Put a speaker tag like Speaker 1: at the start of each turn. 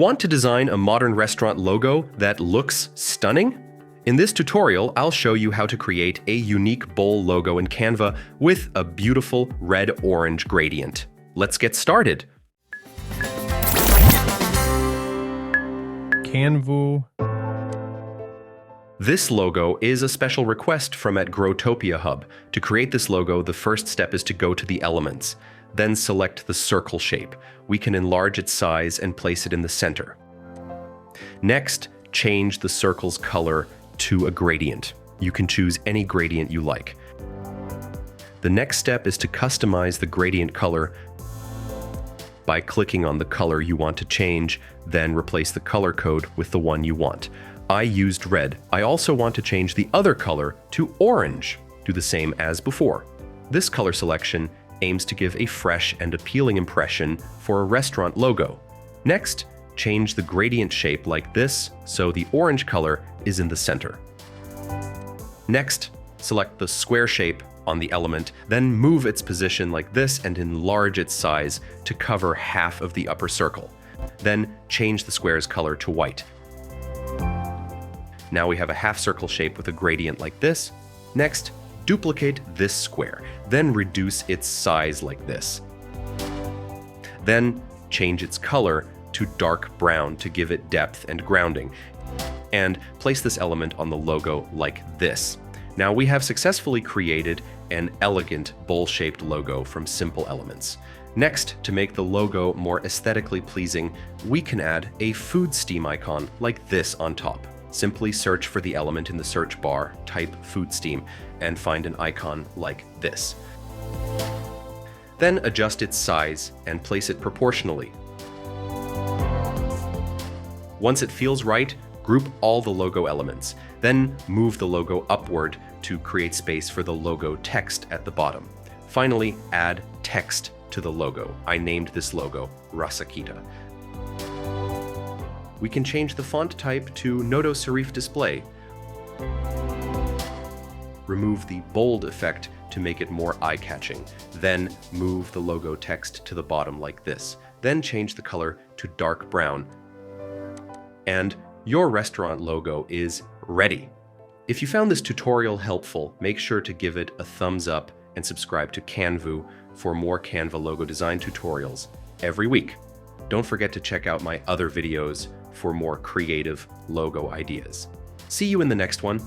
Speaker 1: Want to design a modern restaurant logo that looks stunning? In this tutorial, I'll show you how to create a unique bowl logo in Canva with a beautiful red-orange gradient. Let's get started.
Speaker 2: CANVOO.
Speaker 1: This logo is a special request from at Growtopia Hub. To create this logo, the first step is to go to the elements. Then select the circle shape. We can enlarge its size and place it in the center. Next, change the circle's color to a gradient. You can choose any gradient you like. The next step is to customize the gradient color by clicking on the color you want to change, then replace the color code with the one you want. I used red. I also want to change the other color to orange. Do the same as before. This color selection aims to give a fresh and appealing impression for a restaurant logo. Next, change the gradient shape like this so the orange color is in the center. Next, select the square shape on the element, then move its position like this and enlarge its size to cover half of the upper circle. Then change the square's color to white. Now we have a half circle shape with a gradient like this. Next, duplicate this square, then reduce its size like this. Then change its color to dark brown to give it depth and grounding, and place this element on the logo like this. Now we have successfully created an elegant bowl-shaped logo from simple elements. Next, to make the logo more aesthetically pleasing, we can add a food steam icon like this on top. Simply search for the element in the search bar, type food steam, and find an icon like this. Then adjust its size and place it proportionally. Once it feels right, group all the logo elements. Then move the logo upward to create space for the logo text at the bottom. Finally, add text to the logo. I named this logo Rasakita. We can change the font type to Noto Serif Display. Remove the bold effect to make it more eye-catching. Then move the logo text to the bottom like this. Then change the color to dark brown. And your restaurant logo is ready. If you found this tutorial helpful, make sure to give it a thumbs up and subscribe to CANVOO for more Canva logo design tutorials every week. Don't forget to check out my other videos for more creative logo ideas. See you in the next one.